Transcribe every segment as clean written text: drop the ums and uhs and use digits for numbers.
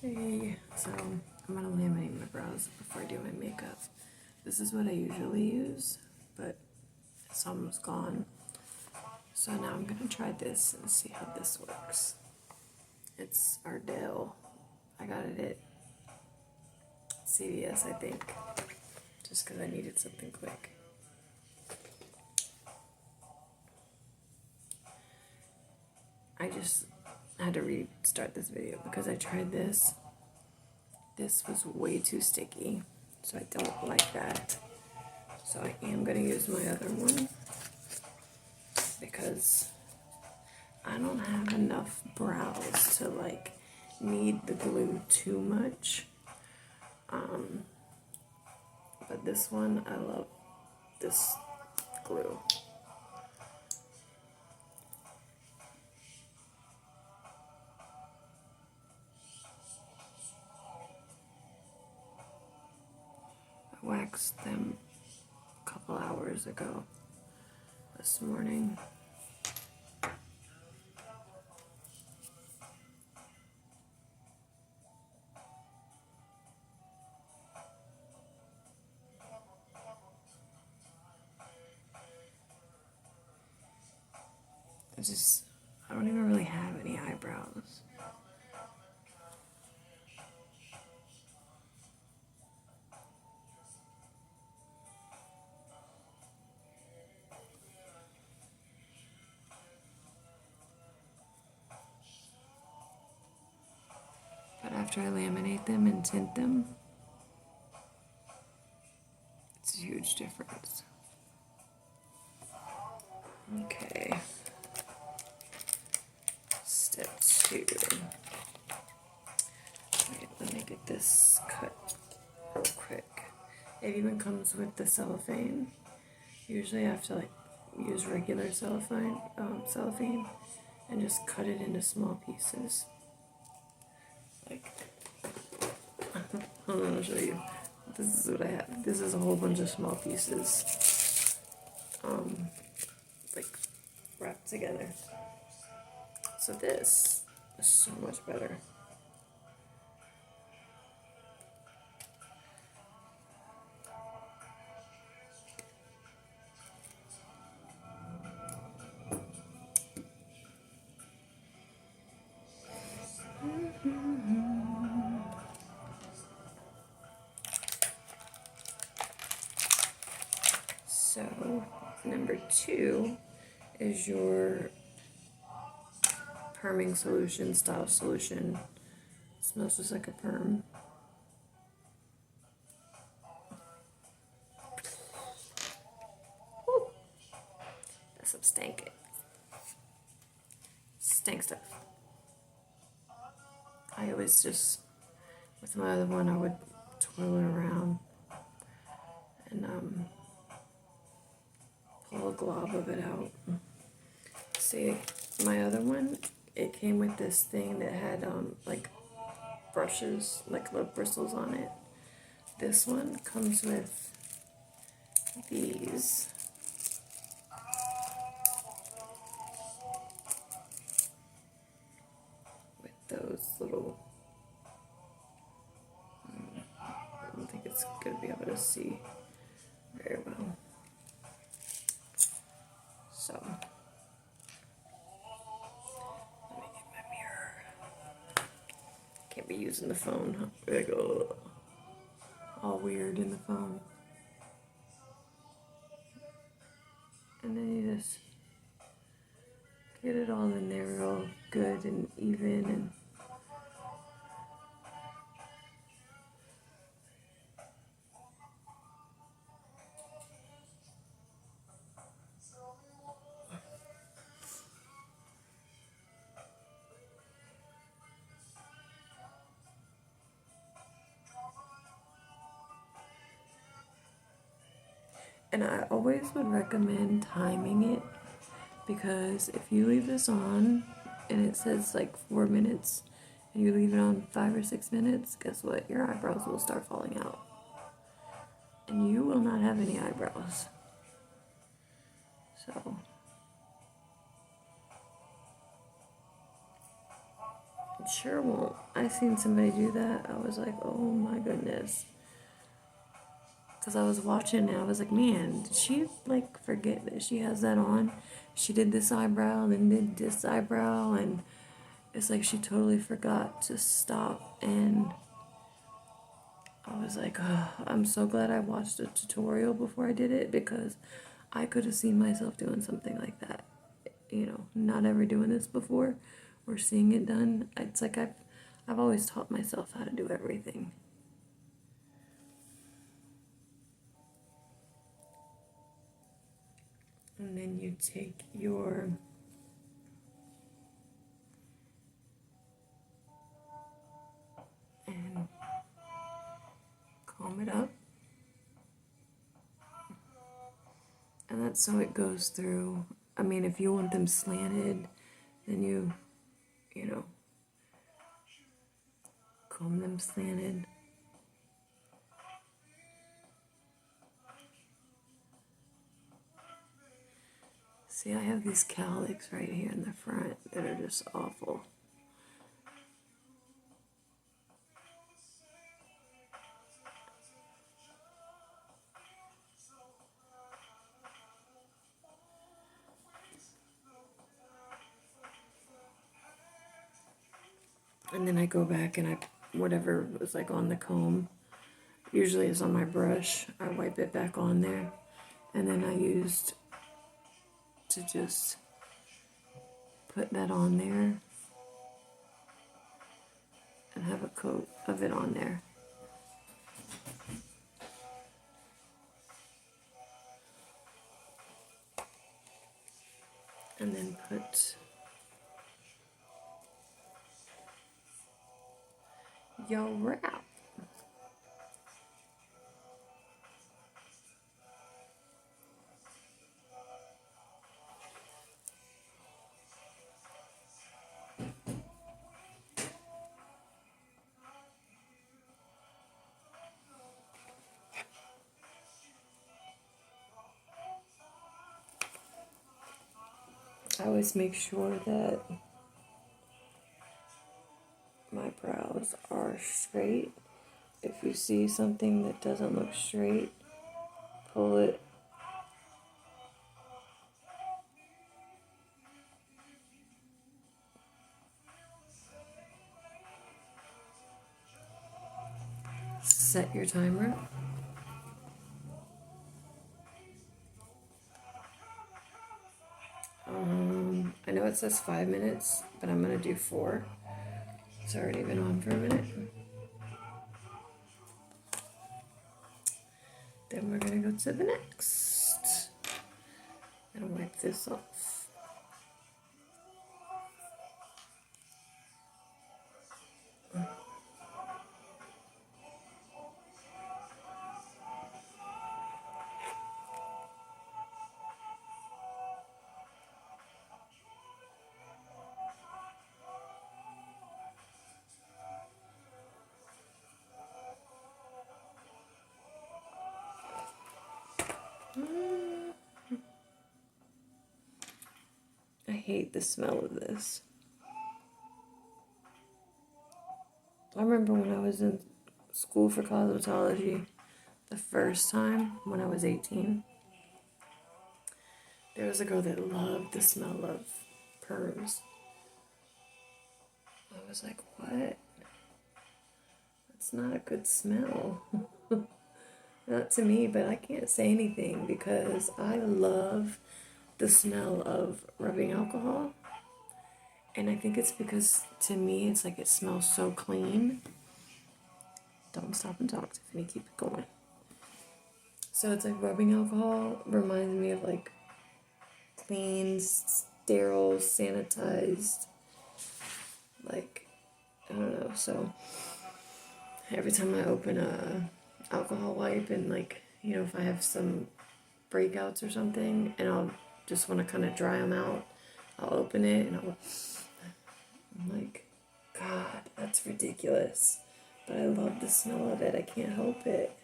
Hey, so I'm gonna laminate my brows before I do my makeup. This is what I usually use, but it's almost gone. So now I'm gonna try this and see how this works. It's Ardell. I got it at CVS, I think, just because I needed something quick. I just had to restart this video because I tried this. This was way too sticky, so I don't like that. So I am going to use my other one because I don't have enough brows to like need the glue too much. But this one, I love this glue. I waxed them a couple hours ago this morning. I don't even really have any eyebrows. But after I laminate them and tint them, it's a huge difference. Okay. Step 2. Wait, let me get this cut real quick. It even comes with the cellophane. Usually I have to like use regular cellophane and just cut it into small pieces. Like, hold on, I'll show you. This is what I have. This is a whole bunch of small pieces, like wrapped together. So this is so much better. So number 2 is your perming solution, style solution. It smells just like a perm. Woo. That's some stank stuff. I always just, with my other one, I would twirl it around and pull a glob of it out. See, my other one, it came with this thing that had like brushes, like little bristles on it. This one comes with these. With those little, I don't think it's going to be able to see very well. So, let me get my mirror. Can't be using the phone, huh? Like, all weird in the phone. And then you just get it all in there all good and even and I always would recommend timing it, because if you leave this on and it says like 4 minutes and you leave it on 5 or 6 minutes, guess what? Your eyebrows will start falling out. And you will not have any eyebrows. So sure won't. I seen somebody do that. I was like, oh my goodness. Because I was watching and I was like, man, did she like forget that she has that on? She did this eyebrow and then did this eyebrow, and it's like she totally forgot to stop. And I was like, oh, I'm so glad I watched a tutorial before I did it, because I could have seen myself doing something like that. You know, not ever doing this before or seeing it done. It's like I've always taught myself how to do everything. And then you take your and comb it up. And that's so it goes through. I mean, if you want them slanted, then you know, comb them slanted. See, I have these cowlicks right here in the front that are just awful. And then I go back and whatever was like on the comb, usually it's on my brush, I wipe it back on there. And then I used to just put that on there and have a coat of it on there. And then put your wrap. I always make sure that my brows are straight. If you see something that doesn't look straight, pull it. Set your timer. I know it says 5 minutes, but I'm going to do 4. It's already been on for a minute. Then we're going to go to the next. I'm going to wipe this off. I hate the smell of this. I remember when I was in school for cosmetology the first time when I was 18. There was a girl that loved the smell of perms. I was like, what? That's not a good smell. Not to me, but I can't say anything because I love the smell of rubbing alcohol. And I think it's because, to me, it's like it smells so clean. Don't stop and talk, Tiffany. Keep it going. So it's like rubbing alcohol reminds me of like clean, sterile, sanitized, like, I don't know. So every time I open a alcohol wipe and, like, you know, if I have some breakouts or something and I'll just want to kind of dry them out, I'll open it and I'm like, God, that's ridiculous. But I love the smell of it. I can't help it.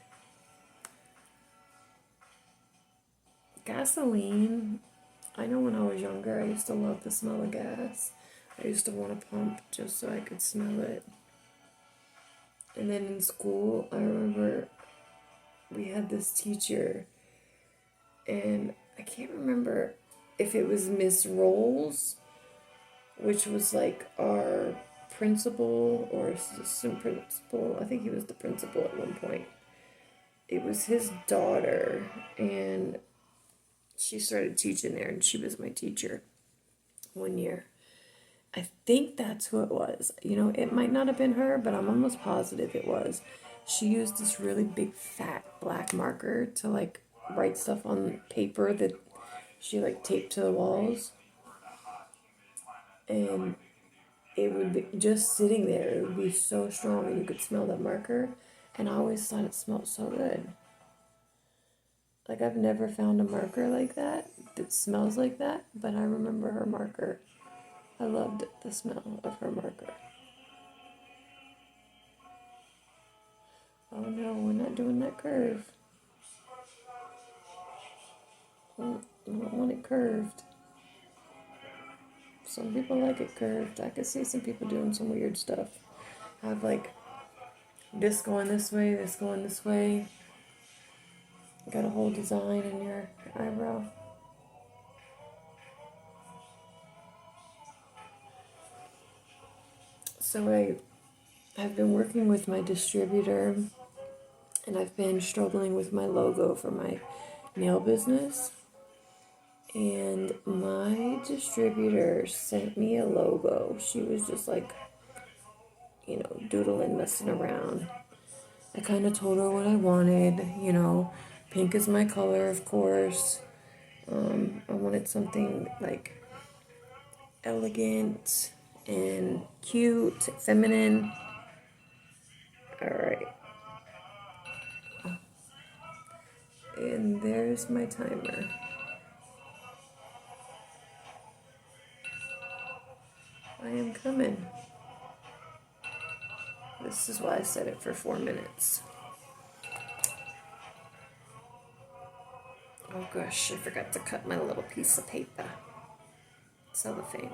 Gasoline. I know when I was younger, I used to love the smell of gas. I used to want to pump just so I could smell it. And then in school, I remember we had this teacher, and I can't remember if it was Miss Rolls, which was like our principal or assistant principal. I think he was the principal at one point. It was his daughter, and she started teaching there, and she was my teacher one year. I think that's who it was. You know, it might not have been her, but I'm almost positive it was. She used this really big fat black marker to like write stuff on paper that she like taped to the walls. And it would be just sitting there, it would be so strong and you could smell that marker. And I always thought it smelled so good. Like, I've never found a marker like that smells like that, but I remember her marker. I loved the smell of her marker. Oh no, we're not doing that curve. I don't want it curved. Some people like it curved. I could see some people doing some weird stuff. Have like this going this way, this going this way. You got a whole design in your eyebrow. So I've been working with my distributor, and I've been struggling with my logo for my nail business. And my distributor sent me a logo. She was just like, you know, doodling, messing around. I kind of told her what I wanted, you know. Pink is my color, of course. I wanted something like elegant and cute, feminine. Alright. And there's my timer. I am coming. This is why I set it for 4 minutes. Oh gosh, I forgot to cut my little piece of paper. Cellophane.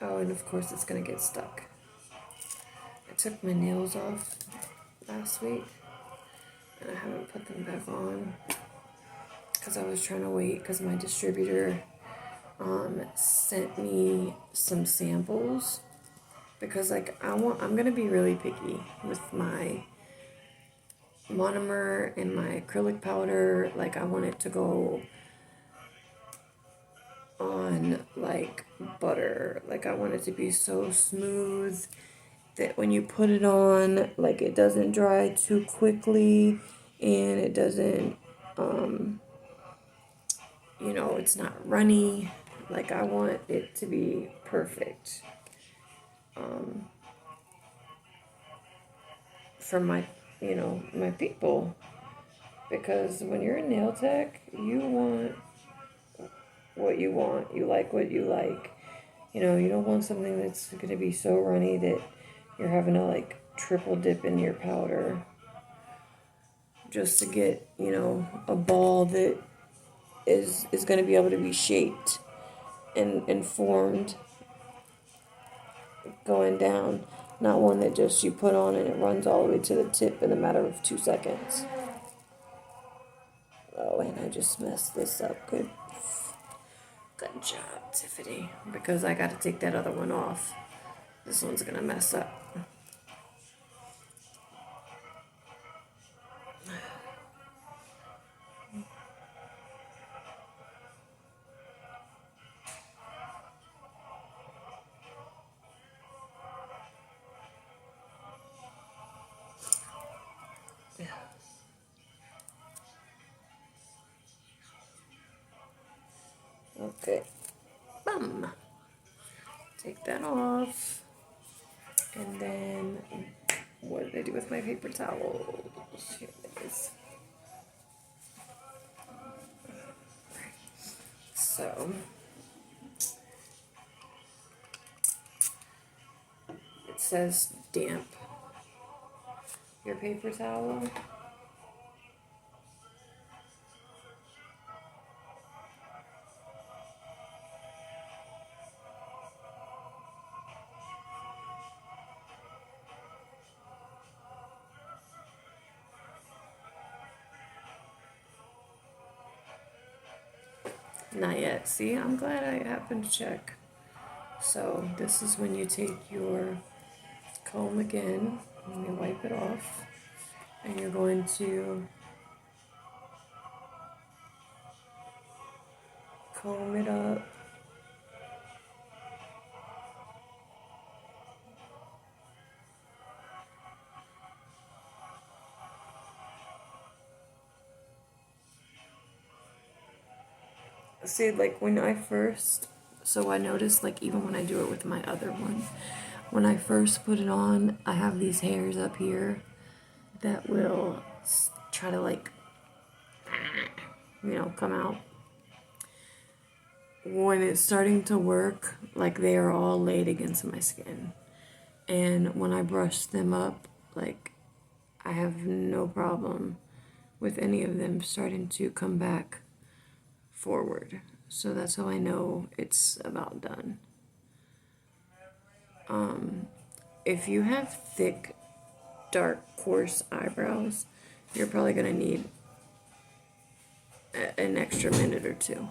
Oh, and of course it's gonna get stuck. I took my nails off last week, and I haven't put them back on because I was trying to wait because my distributor sent me some samples, because like I'm gonna be really picky with my monomer and my acrylic powder. Like, I want it to go on like butter. Like, I want it to be so smooth that when you put it on, like, it doesn't dry too quickly, and it doesn't you know, it's not runny. Like, I want it to be perfect for my, you know, my people. Because when you're a nail tech, you want what you want. You like what you like. You know, you don't want something that's going to be so runny that you're having to like triple dip in your powder just to get, you know, a ball that is going to be able to be shaped and formed going down. Not one that just you put on and it runs all the way to the tip in a matter of 2 seconds. Oh, and I just messed this up. Good job, Tiffany. Because I got to take that other one off. This one's going to mess up. Okay. Bum. Take that off. And then, what did I do with my paper towels? Here it is. So, it says damp your paper towel. Not yet. See, I'm glad I happened to check. So this is when you take your comb again, and you wipe it off, and you're going to comb it up. See, like when I first, so I noticed like even when I do it with my other one, when I first put it on, I have these hairs up here that will try to like, come out. When it's starting to work, like they are all laid against my skin. And when I brush them up, like I have no problem with any of them starting to come back forward. So that's how I know it's about done. If you have thick, dark, coarse eyebrows, you're probably going to need an extra minute or two.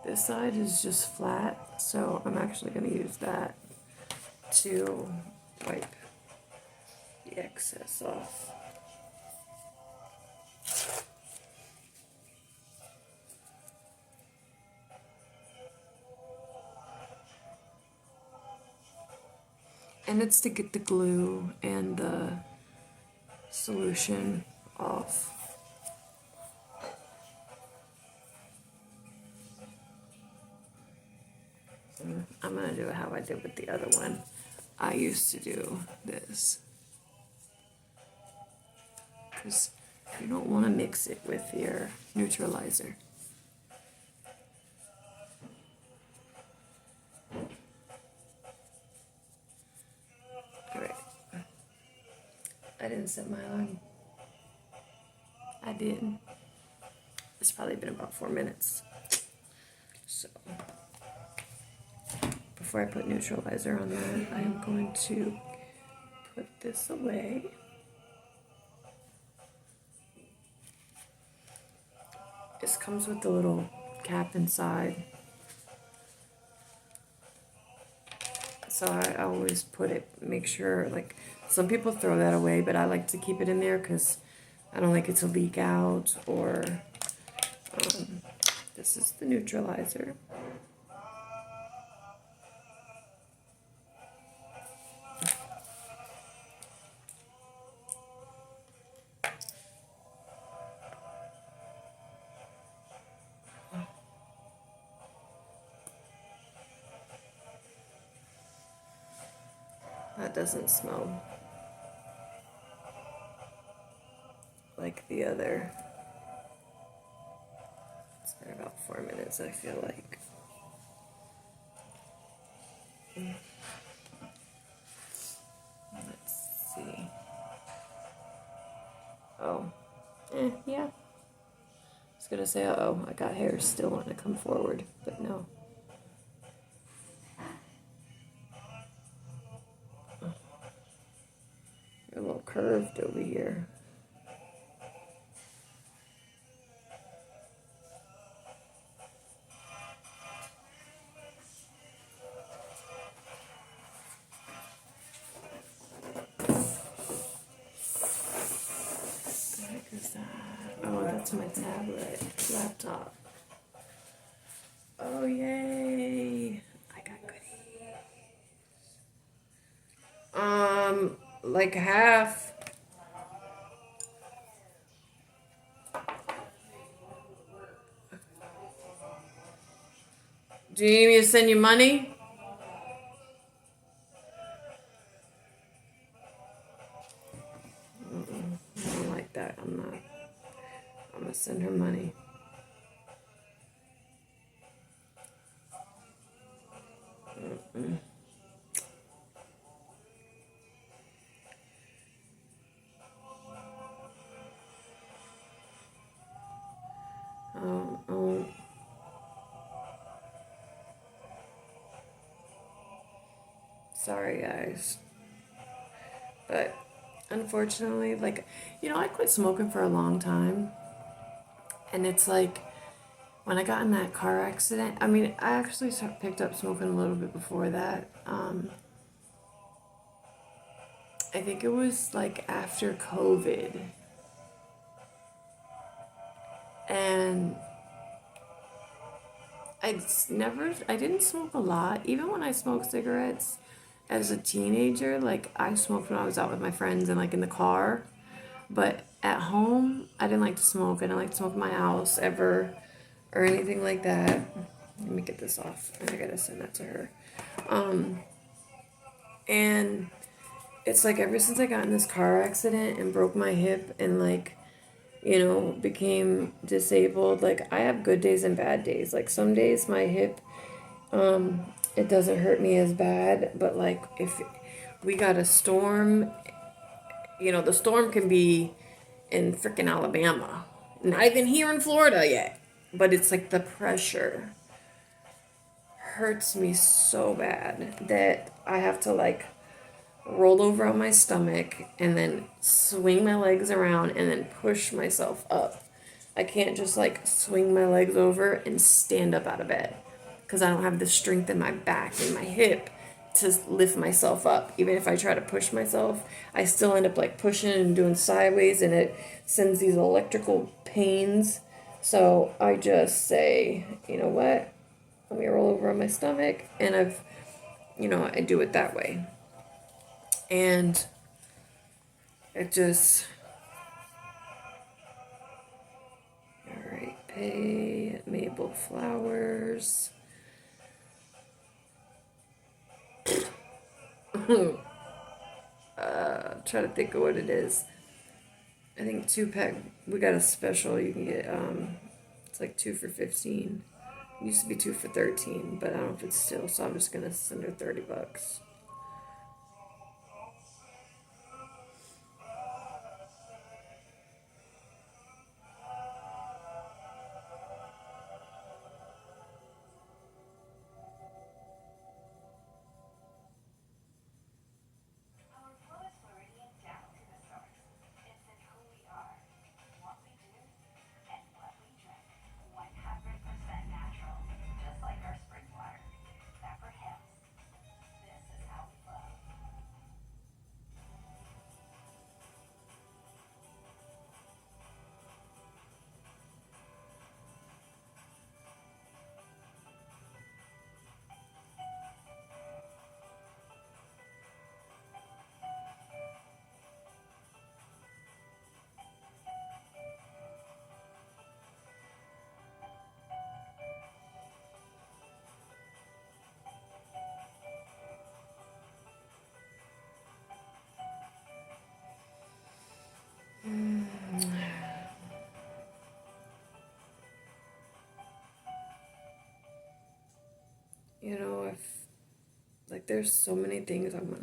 This side is just flat, so I'm actually going to use that to wipe the excess off. And it's to get the glue and the solution off. I'm going to do it how I did with the other one. I used to do this, because you don't want to mix it with your neutralizer. Alright. I didn't set my alarm. I did. It's probably been about 4 minutes. So, before I put neutralizer on that, I am going to put this away. This comes with the little cap inside. So I always put it, make sure, like, some people throw that away, but I like to keep it in there because I don't like it to leak out, or this is the neutralizer. That doesn't smell like the other. It's been about 4 minutes, I feel like. Let's see. Oh. Yeah. I was gonna say, uh-oh, I got hair still wanting to come forward, but no. You're a little curved over here. Oh, that's my tablet, laptop. Oh, yay! I got goodies. Like half. Do you need me to send you money? I don't like that. I'm not. I'm gonna send her money. Oh. Sorry, guys. But unfortunately. Like, I quit smoking for a long time. And it's like, when I got in that car accident, I mean, I actually picked up smoking a little bit before that. I think it was like after COVID. And I didn't smoke a lot. Even when I smoked cigarettes as a teenager, like I smoked when I was out with my friends and like in the car. But at home, I didn't like to smoke. I didn't like to smoke in my house ever or anything like that. Let me get this off. I gotta send that to her. And it's like ever since I got in this car accident and broke my hip and like, became disabled, like I have good days and bad days. Like some days my hip, it doesn't hurt me as bad, but like if we got a storm, the storm can be in freaking Alabama. Not even here in Florida yet. But it's like the pressure hurts me so bad that I have to like roll over on my stomach and then swing my legs around and then push myself up. I can't just like swing my legs over and stand up out of bed because I don't have the strength in my back and my hip to lift myself up. Even if I try to push myself, I still end up like pushing and doing sideways, and it sends these electrical pains. So I just say, you know what? Let me roll over on my stomach, and I do it that way. And it just, all right, pay maple flowers. Try to think of what it is. I think 2-pack. We got a special. You can get it's like 2 for $15. It used to be 2 for $13, but I don't know if it's still. So I'm just gonna send her $30. If like there's so many things I want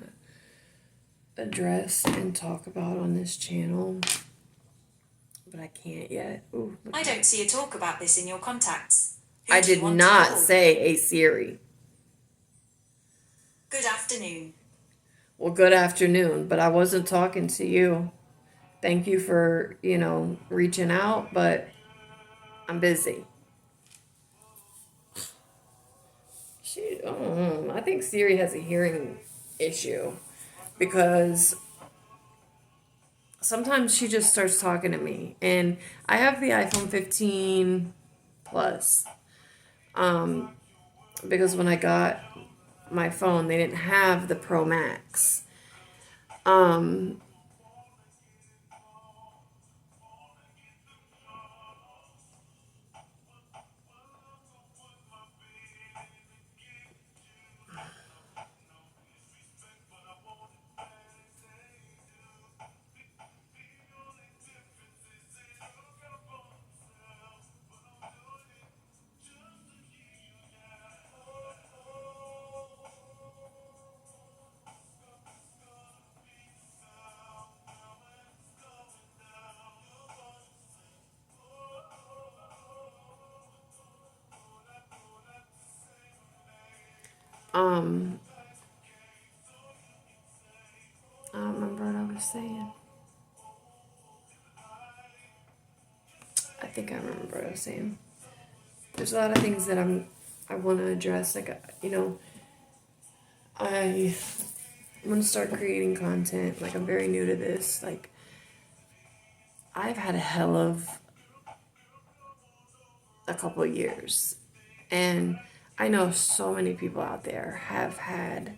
to address and talk about on this channel, but I can't yet. Ooh, I don't see a talk about this in your contacts. I did not say a Siri. Good afternoon. Well, good afternoon, but I wasn't talking to you. Thank you for, reaching out, but I'm busy. I think Siri has a hearing issue because sometimes she just starts talking to me, and I have the iPhone 15 Plus because when I got my phone, they didn't have the Pro Max. I don't remember what I was saying. think I remember what I was saying. There's a lot of things that I want to address. Like, you know, I want to start creating content. Like, I'm very new to this. Like, I've had a hell of a couple of years. And I know so many people out there have had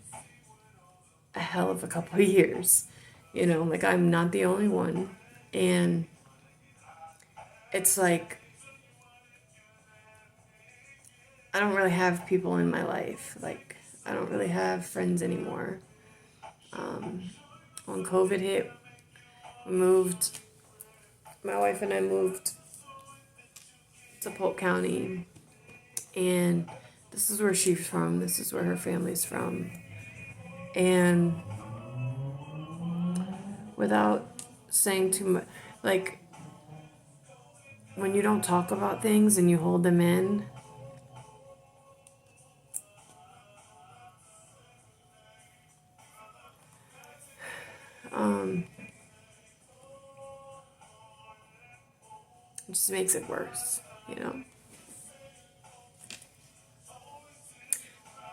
a hell of a couple of years. You know, like, I'm not the only one. And it's like, I don't really have people in my life. Like, I don't really have friends anymore. When COVID hit, we moved, my wife and I moved to Polk County. And this is where she's from. This is where her family's from. And without saying too much, like, when you don't talk about things and you hold them in, it just makes it worse, you know?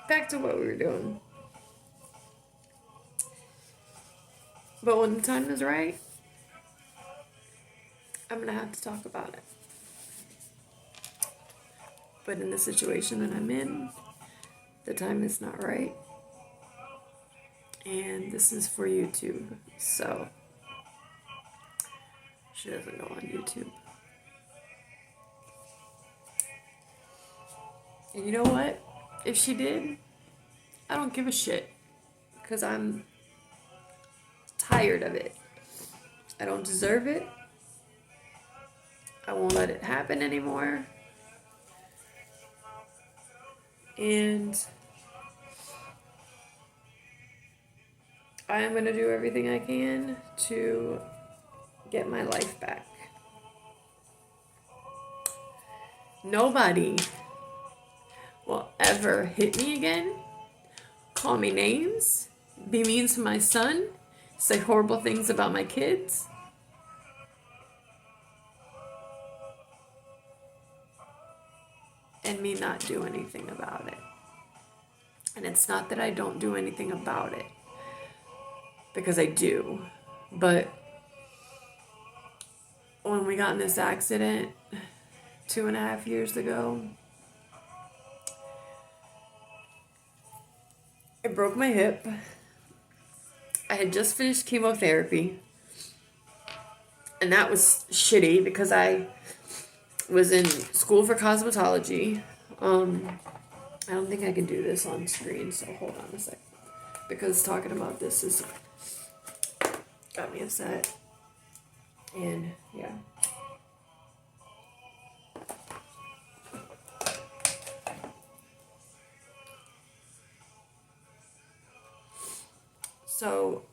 Back to what we were doing. But when the time is right, I'm gonna have to talk about it. But in the situation that I'm in, the time is not right. And this is for YouTube, so she doesn't go on YouTube. And you know what? If she did, I don't give a shit. Because I'm tired of it. I don't deserve it. I won't let it happen anymore. And I am going to do everything I can to get my life back. Nobody will ever hit me again, call me names, be mean to my son, say horrible things about my kids. And me not do anything about it. And it's not that I don't do anything about it, because I do. But when we got in this accident 2.5 years ago, I broke my hip. I had just finished chemotherapy. And that was shitty because I was in school for cosmetology. I don't think I can do this on screen, so hold on a sec. Because talking about this is got me upset. And yeah. So,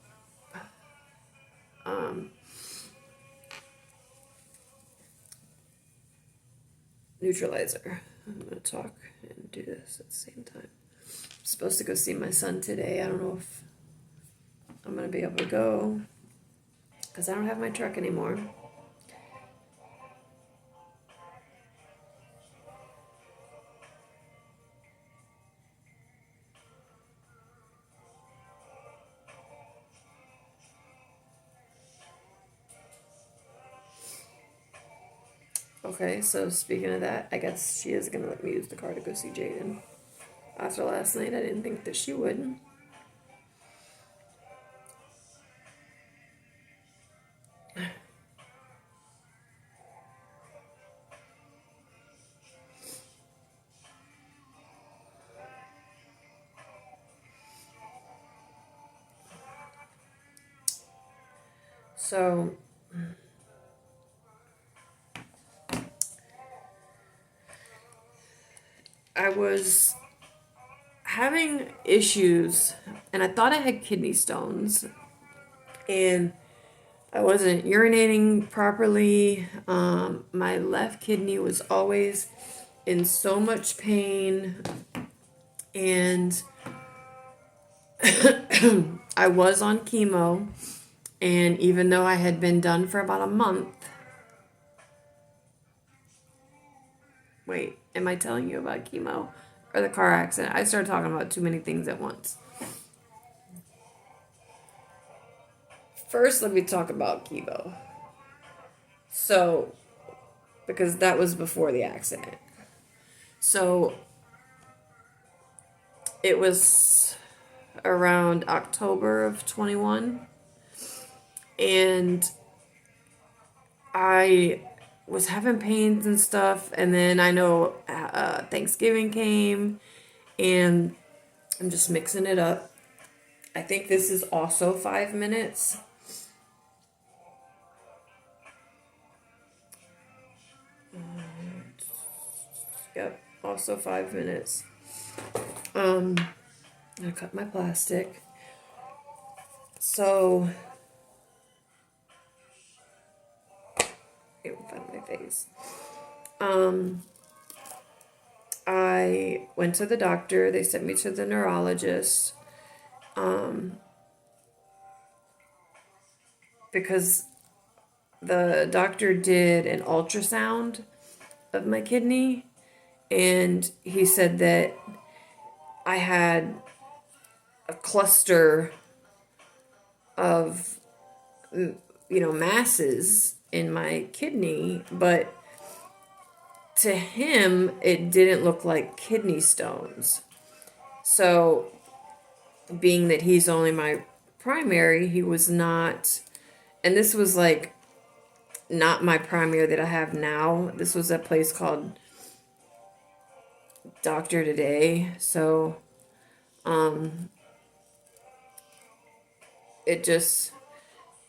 neutralizer. I'm going to talk and do this at the same time. I'm supposed to go see my son today. I don't know if I'm going to be able to go because I don't have my truck anymore. Okay, so speaking of that, I guess she is going to let me use the car to go see Jaden. After last night, I didn't think that she would. So, I was having issues, and I thought I had kidney stones, and I wasn't urinating properly. My left kidney was always in so much pain, and I was on chemo, and even though I had been done for about a month, Wait, am I telling you about chemo or the car accident? I started talking about too many things at once. First, let me talk about chemo. So, because that was before the accident. So, it was around October of 21, and I was having pains and stuff, and then I know Thanksgiving came, and I'm just mixing it up. I think this is also 5 minutes. Yep, also 5 minutes. I'm gonna cut my plastic. So, in front of my face. I went to the doctor. They sent me to the neurologist. Because the doctor did an ultrasound of my kidney, and he said that I had a cluster of masses in my kidney, but to him it didn't look like kidney stones. So being that he's only my primary, he was not, and this was like not my primary that I have now. This was a place called Doctor Today. So it just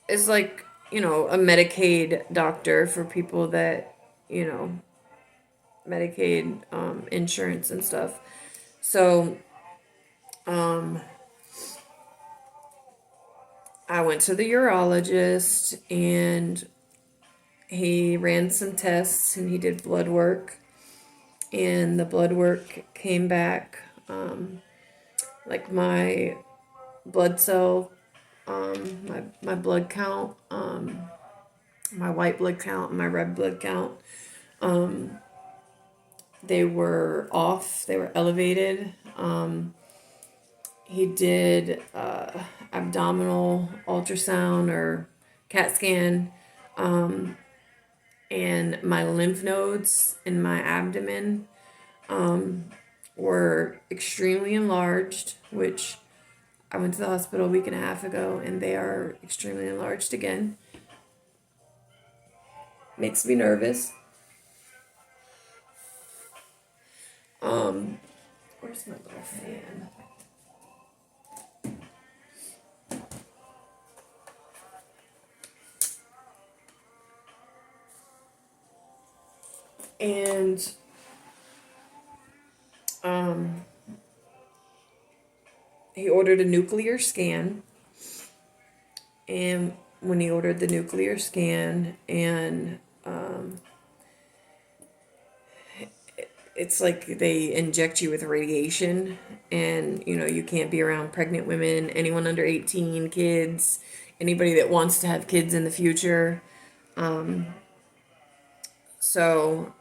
is like, a Medicaid doctor for people that, Medicaid insurance and stuff. So I went to the urologist, and he ran some tests, and he did blood work, and the blood work came back like my blood cell, my blood count, my white blood count, and my red blood count, they were off. They were elevated. He did abdominal ultrasound or CAT scan, and my lymph nodes in my abdomen were extremely enlarged, which I went to the hospital a week and a half ago, and they are extremely enlarged again. Makes me nervous. Where's my little fan? And he ordered a nuclear scan, and when he ordered the nuclear scan, and it's like they inject you with radiation, and you can't be around pregnant women, anyone under 18, kids, anybody that wants to have kids in the future. So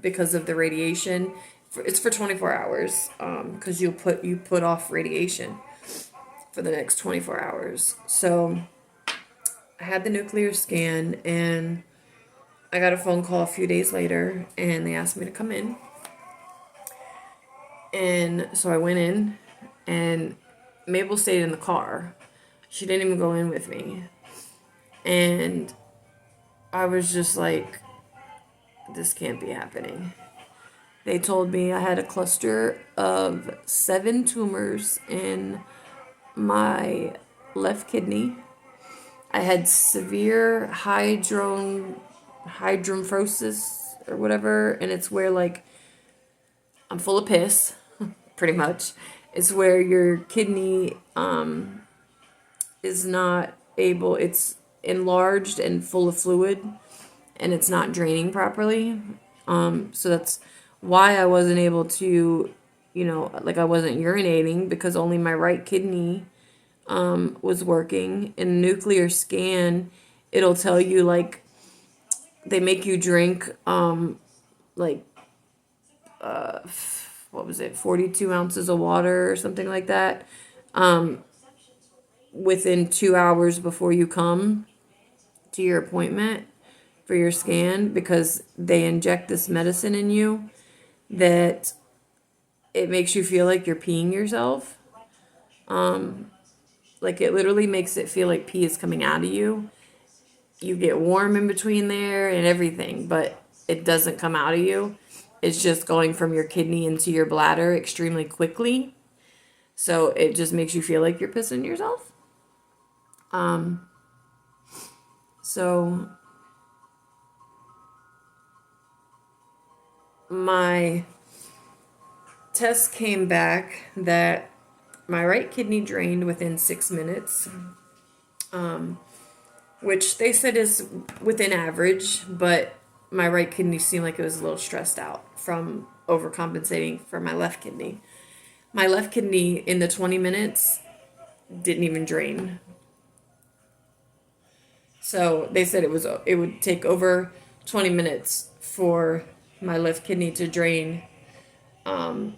because of the radiation, it's for 24 hours, because you put off radiation for the next 24 hours. So I had the nuclear scan, and I got a phone call a few days later, and they asked me to come in. And so I went in, and Mabel stayed in the car. She didn't even go in with me. And I was just like, this can't be happening. They told me I had a cluster of 7 tumors in my left kidney. I had severe hydromphosis or whatever, and it's where like I'm full of piss, pretty much. It's where your kidney is not able, it's enlarged and full of fluid, and it's not draining properly. So that's why I wasn't able to, like I wasn't urinating, because only my right kidney was working. In nuclear scan, it'll tell you like they make you drink like what was it, 42 ounces of water or something like that, within 2 hours before you come to your appointment for your scan, because they inject this medicine in you that it makes you feel like you're peeing yourself. Like it literally makes it feel like pee is coming out of you. You get warm in between there and everything, but it doesn't come out of you. It's just going from your kidney into your bladder extremely quickly. So it just makes you feel like you're pissing yourself. So my test came back that my right kidney drained within 6 minutes, which they said is within average, but my right kidney seemed like it was a little stressed out from overcompensating for my left kidney. My left kidney in the 20 minutes didn't even drain. So they said it would take over 20 minutes for my left kidney to drain. And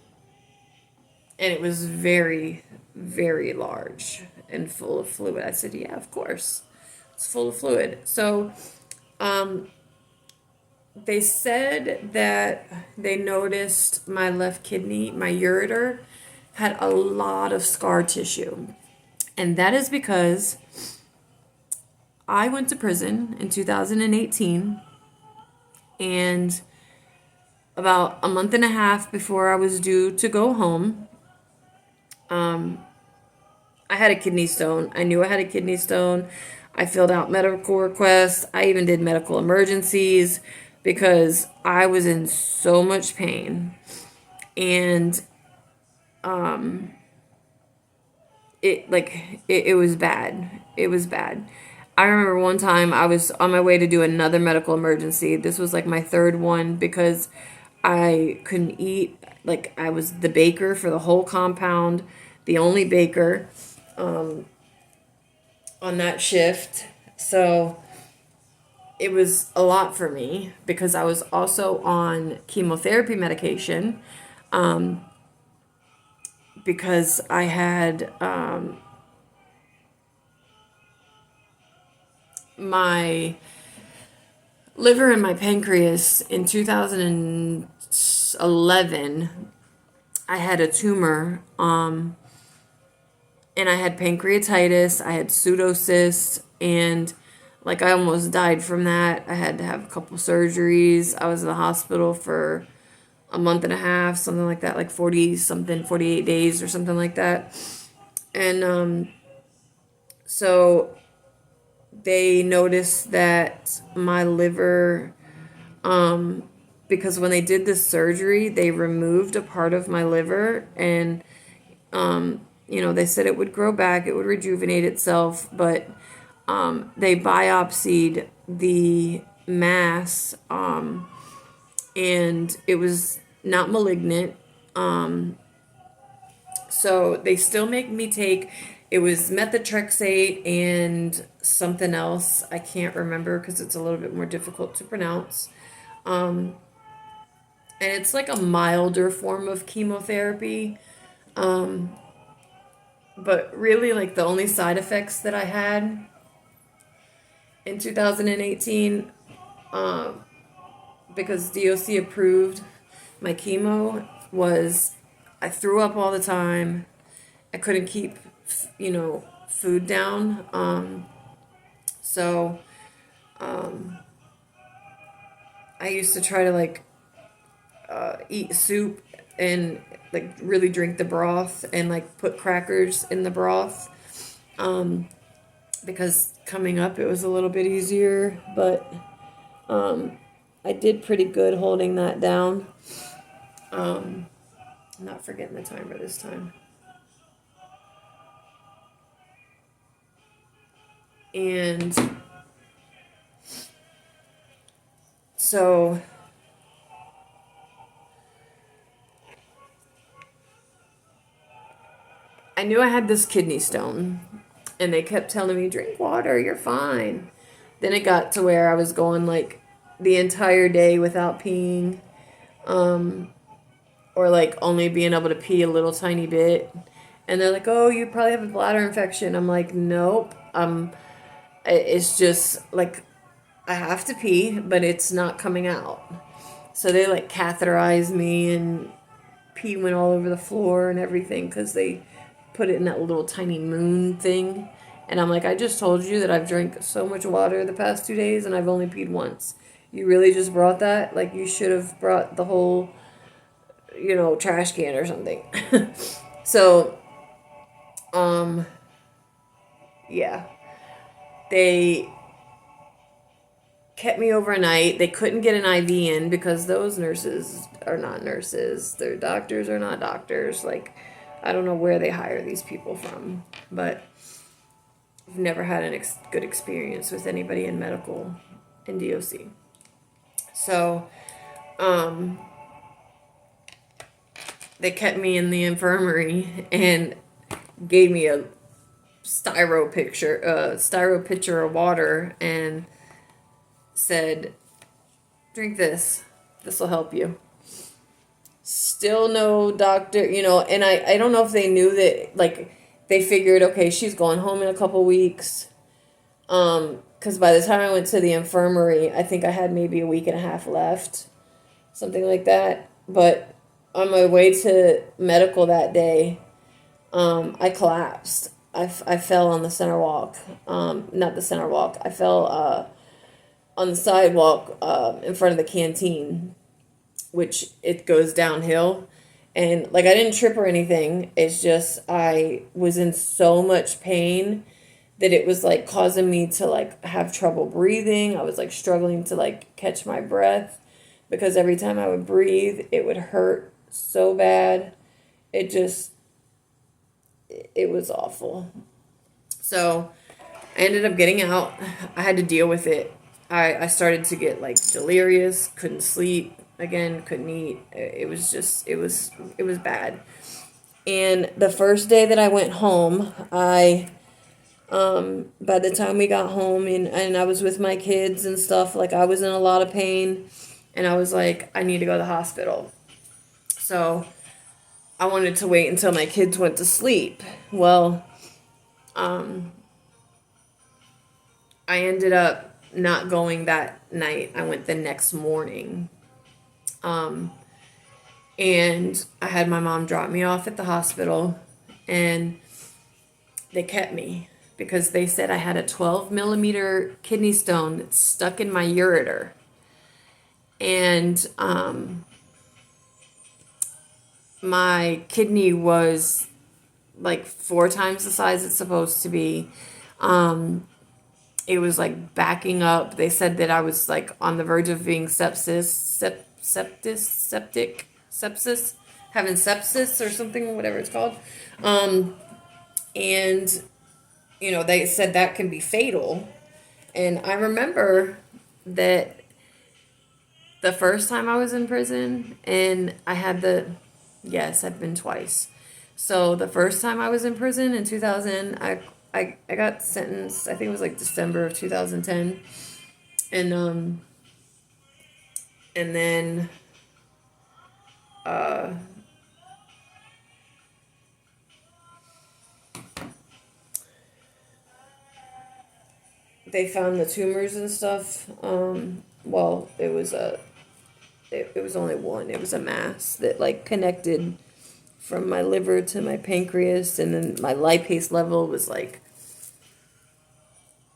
it was very, very large and full of fluid. I said, yeah, of course. It's full of fluid. So they said that they noticed my left kidney, my ureter, had a lot of scar tissue. And that is because I went to prison in 2018, and about a month and a half before I was due to go home, I had a kidney stone. I knew I had a kidney stone. I filled out medical requests. I even did medical emergencies because I was in so much pain. And it was bad. It was bad. I remember one time I was on my way to do another medical emergency. This was like my third one because I couldn't eat. Like I was the baker for the whole compound, the only baker on that shift. So it was a lot for me because I was also on chemotherapy medication, because I had my liver and my pancreas in 2011. I had a tumor, and I had pancreatitis, I had pseudocysts, and like I almost died from that. I had to have a couple surgeries. I was in the hospital for a month and a half, something like that, like 48 days or something like that. And so they noticed that my liver, because when they did this surgery, they removed a part of my liver, and they said it would grow back, it would rejuvenate itself, but they biopsied the mass, and it was not malignant. So they still make me take, it was methotrexate and something else. I can't remember because it's a little bit more difficult to pronounce. And it's like a milder form of chemotherapy. But really, like, the only side effects that I had in 2018, because DOC approved my chemo, was I threw up all the time. I couldn't keep, food down. So I used to try to, eat soup and, really drink the broth and, put crackers in the broth. Because coming up, it was a little bit easier. But I did pretty good holding that down. I'm not forgetting the timer this time. And so I knew I had this kidney stone, and they kept telling me, drink water, you're fine. Then it got to where I was going the entire day without peeing, or like only being able to pee a little tiny bit. And they're like, "Oh, you probably have a bladder infection." I'm like, "Nope. It's just like I have to pee, but it's not coming out." So they like catheterized me, and pee went all over the floor and everything because they put it in that little tiny moon thing. And I'm like, "I just told you that I've drank so much water the past 2 days and I've only peed once. You really just brought that? Like, you should have brought the whole, trash can or something." So, yeah. They kept me overnight. They couldn't get an IV in because those nurses are not nurses. Their doctors are not doctors. Like, I don't know where they hire these people from, but I've never had a good experience with anybody in medical in DOC. So, they kept me in the infirmary and gave me a styro pitcher of water and said, "Drink this. This will help you." Still no doctor, and I don't know if they knew that, like, they figured, okay, she's going home in a couple weeks. Because by the time I went to the infirmary, I think I had maybe a week and a half left, something like that. But on my way to medical that day, I collapsed. I fell on the center walk. Not the center walk. I fell on the sidewalk in front of the canteen, which it goes downhill. And like, I didn't trip or anything. It's just I was in so much pain that it was like causing me to like have trouble breathing. I was like struggling to like catch my breath because every time I would breathe, it would hurt so bad. It was awful. So I ended up getting out. I had to deal with it. I started to get like delirious, couldn't sleep again, couldn't eat. It was bad. And the first day that I went home, by the time we got home and I was with my kids and stuff, like, I was in a lot of pain, and I was like, I need to go to the hospital. So I wanted to wait until my kids went to sleep. Well, I ended up not going that night. I went the next morning. And I had my mom drop me off at the hospital, and they kept me because they said I had a 12 millimeter kidney stone that's stuck in my ureter. And my kidney was like 4 times the size it's supposed to be. It was like backing up. They said that I was like on the verge of being sepsis, having sepsis or something, whatever it's called. And, they said that can be fatal. And I remember that the first time I was in prison, and I had yes, I've been twice. So the first time I was in prison in 2000, I got sentenced, I think it was like December of 2010. And then they found the tumors and stuff. Well, it was only one. It was a mass that like connected from my liver to my pancreas, and then my lipase level was like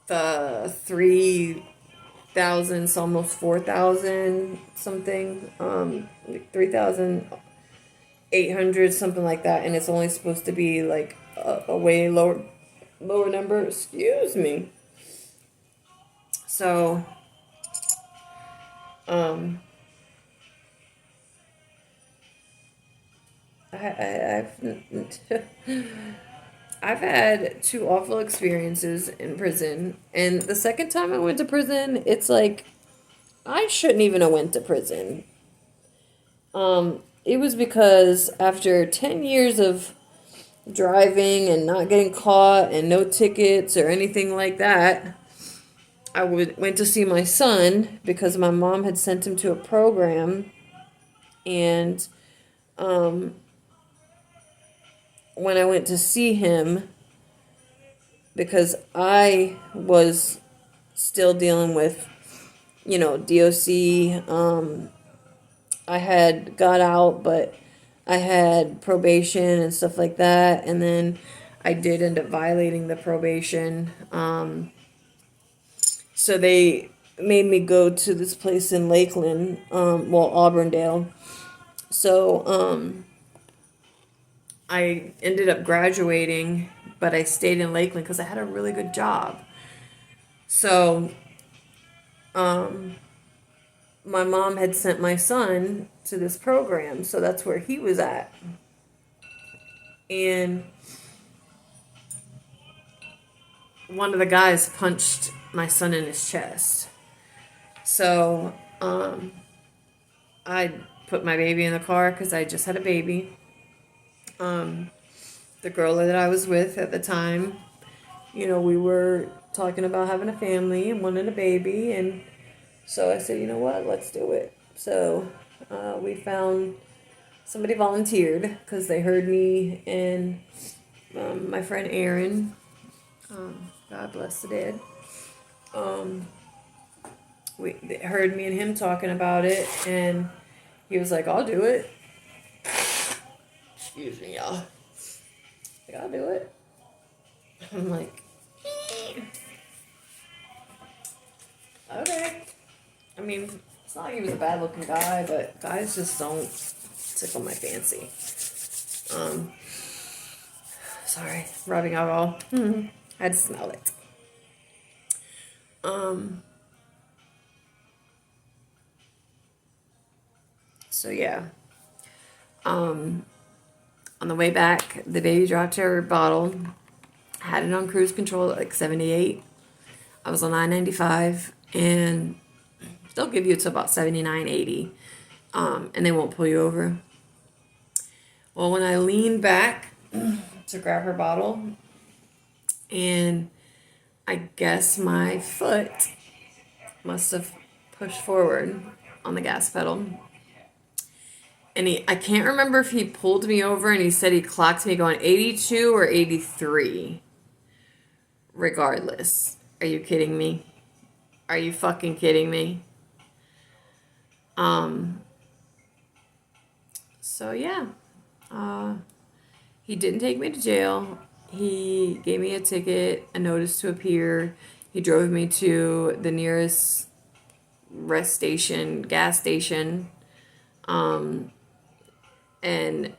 the 3,000, so almost 4,000 something, 3,800, something like that, and it's only supposed to be like a way lower number. Excuse me. So, I've had 2 awful experiences in prison, and the second time I went to prison, it's like I shouldn't even have went to prison. It was because after 10 years of driving and not getting caught and no tickets or anything like that, went to see my son because my mom had sent him to a program, and when I went to see him, because I was still dealing with, DOC. I had got out, but I had probation and stuff like that, and then I did end up violating the probation. So they made me go to this place in Lakeland, Auburndale. So I ended up graduating, but I stayed in Lakeland because I had a really good job. So my mom had sent my son to this program, so that's where he was at. And one of the guys punched my son in his chest. So I put my baby in the car because I just had a baby. The girl that I was with at the time, we were talking about having a family and wanting a baby, and so I said, you know what, let's do it. So we found somebody volunteered because they heard me and my friend Aaron, God bless the dead, they heard me and him talking about it, and he was like, I'll do it. Excuse me, y'all. Like, I'll do it. I'm like, okay. I mean, it's not like he was a bad looking guy, but guys just don't tickle my fancy. Sorry, rubbing alcohol. I had to smell it. So yeah. On the way back, the baby dropped her bottle. Had it on cruise control at like 78. I was on 995, and they'll give you to about 79, 80, and they won't pull you over. Well, when I leaned back to grab her bottle, and I guess my foot must have pushed forward on the gas pedal. And I can't remember if he pulled me over and he said he clocked me going 82 or 83. Regardless. Are you kidding me? Are you fucking kidding me? So yeah. He didn't take me to jail. He gave me a ticket, a notice to appear. He drove me to the nearest gas station. And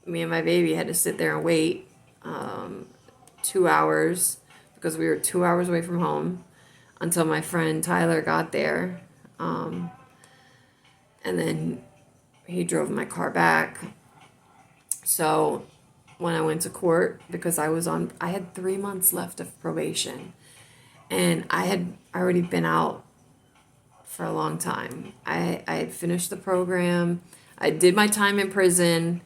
me and my baby had to sit there and wait 2 hours because we were 2 hours away from home until my friend Tyler got there. And then he drove my car back. So when I went to court, because I had 3 months left of probation, and I had already been out for a long time. I had finished the program. I did my time in prison.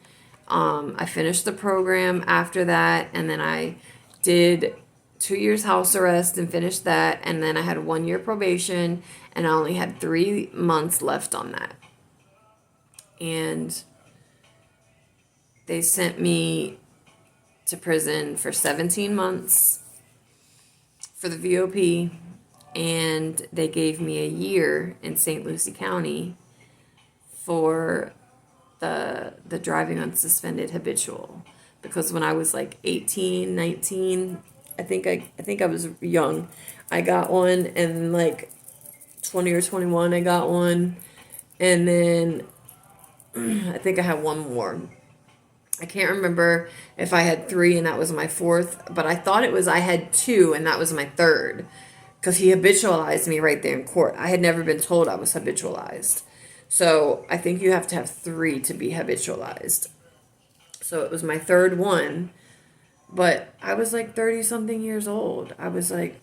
I finished the program after that, and then I did 2 years house arrest and finished that, and then I had 1 year probation, and I only had 3 months left on that. And they sent me to prison for 17 months for the VOP, and they gave me a year in St. Lucie County for the driving on suspended habitual, because when I was like 18, 19, I think I was young, I got one, and like 20 or 21 I got one, and then I think I had one more. I can't remember if I had 3 and that was my 4th, but I thought I had 2 and that was my 3rd, because he habitualized me right there in court. I had never been told I was habitualized. So I think you have to have 3 to be habitualized. So it was my 3rd one, but I was like 30 something years old. I was like,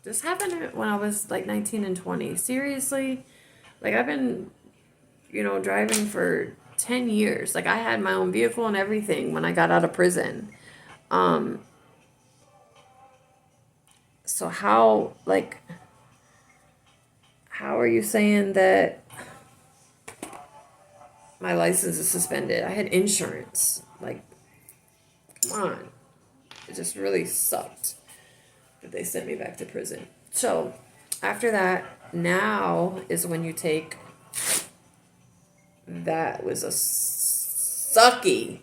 this happened when I was like 19 and 20. Seriously? Like, I've been, driving for 10 years. Like, I had my own vehicle and everything when I got out of prison. So how, like, how are you saying that my license is suspended? I had insurance. Like, come on. It just really sucked that they sent me back to prison. So after that, now is when you take. That was a sucky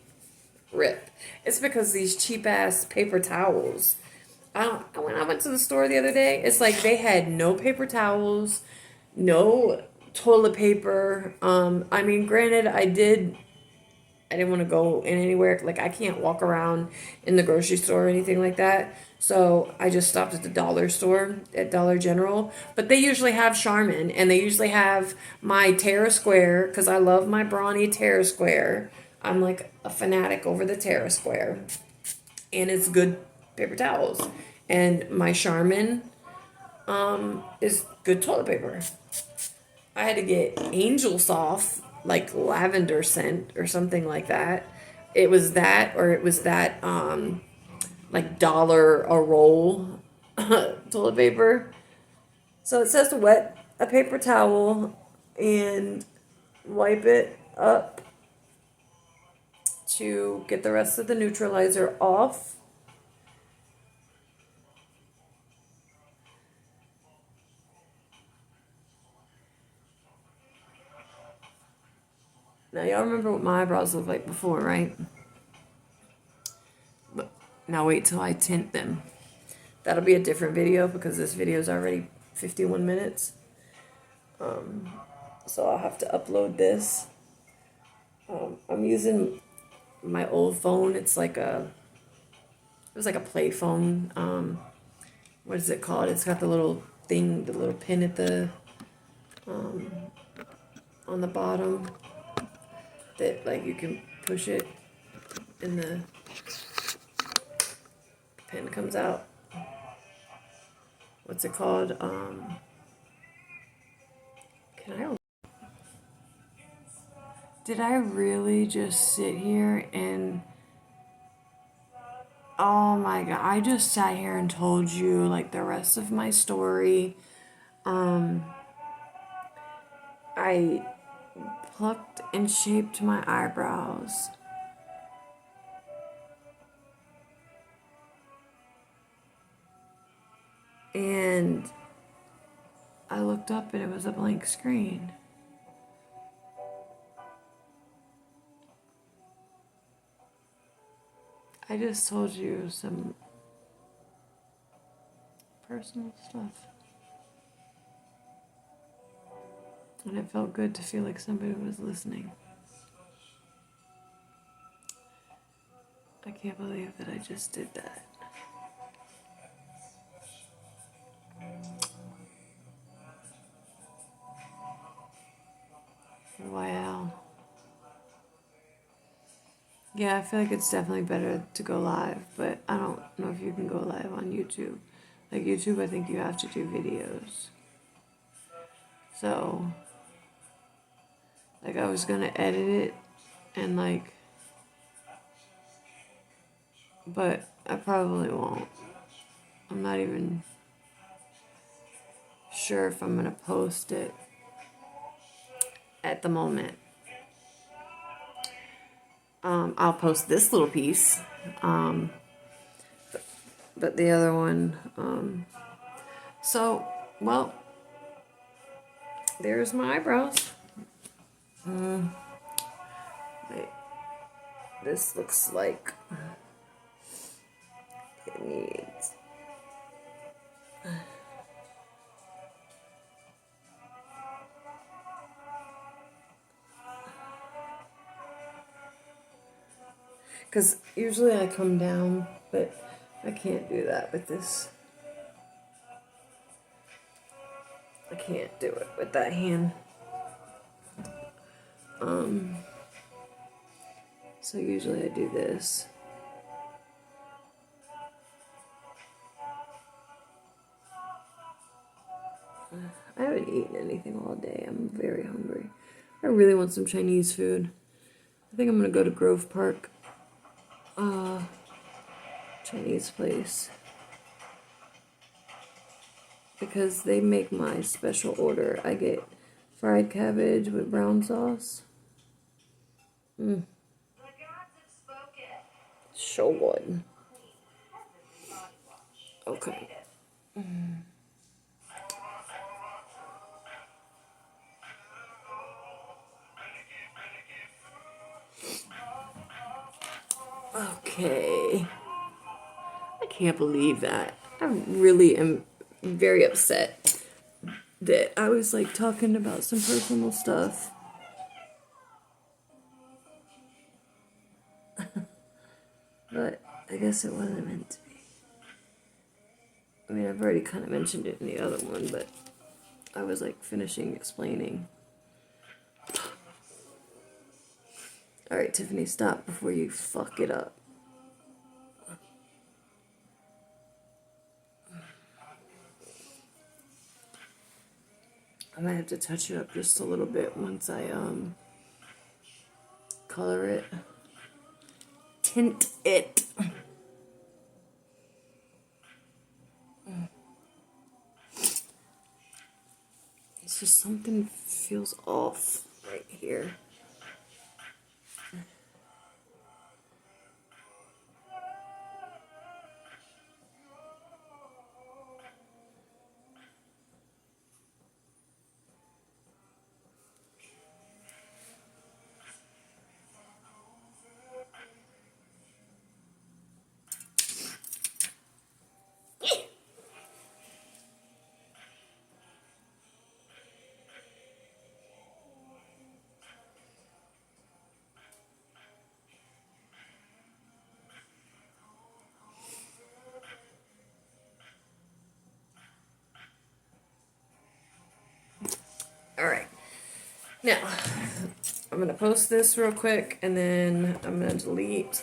rip. It's because these cheap ass paper towels. When I went to the store the other day, it's like they had no paper towels, no toilet paper. I mean, granted, I didn't want to go in anywhere. Like, I can't walk around in the grocery store or anything like that. So I just stopped at the dollar store at Dollar General. But they usually have Charmin, and they usually have my Terra Square, because I love my brawny Terra Square. I'm like a fanatic over the Terra Square. And it's good paper towels. And my Charmin is good toilet paper. I had to get Angel Soft, like lavender scent or something like that. It was that, or it was that, like dollar a roll toilet paper. So it says to wet a paper towel and wipe it up to get the rest of the neutralizer off. Now, y'all remember what my eyebrows looked like before, right? But now wait till I tint them. That'll be a different video because this video is already 51 minutes. So I'll have to upload this. I'm using my old phone. It was like a play phone. What is it called? It's got the little thing, the little pin at the, on the bottom that, like, you can push it and the pin comes out. What's it called? Did I really just sit here and, oh my god, I just sat here and told you like the rest of my story. I plucked and shaped my eyebrows. And I looked up and it was a blank screen. I just told you some personal stuff. And it felt good to feel like somebody was listening. I can't believe that I just did that. Wow. Yeah, I feel like it's definitely better to go live, but I don't know if you can go live on YouTube. Like YouTube, I think you have to do videos. So, like, I was gonna edit it and like, but I probably won't. I'm not even sure if I'm gonna post it at the moment. I'll post this little piece, but the other one, so, well, there's my eyebrows. Wait, this looks like it needs. Because usually I come down, but I can't do that with this. I can't do it with that hand. So usually I do this. I haven't eaten anything all day. I'm very hungry. I really want some Chinese food. I think I'm gonna go to Grove Park. Chinese place. because they make my special order. I get fried cabbage with brown sauce. So good. Okay. Okay. I can't believe that. I really am very upset that I was like talking about some personal stuff. But I guess it wasn't meant to be. I mean, I've already kind of mentioned it in the other one, but I was like finishing explaining. Alright, Tiffany, stop before you fuck it up. I might have to touch it up just a little bit once I color it. Tint it. It's just something feels off right here. Alright. Now, I'm going to post this real quick, and then I'm going to delete,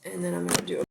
and then I'm going to do a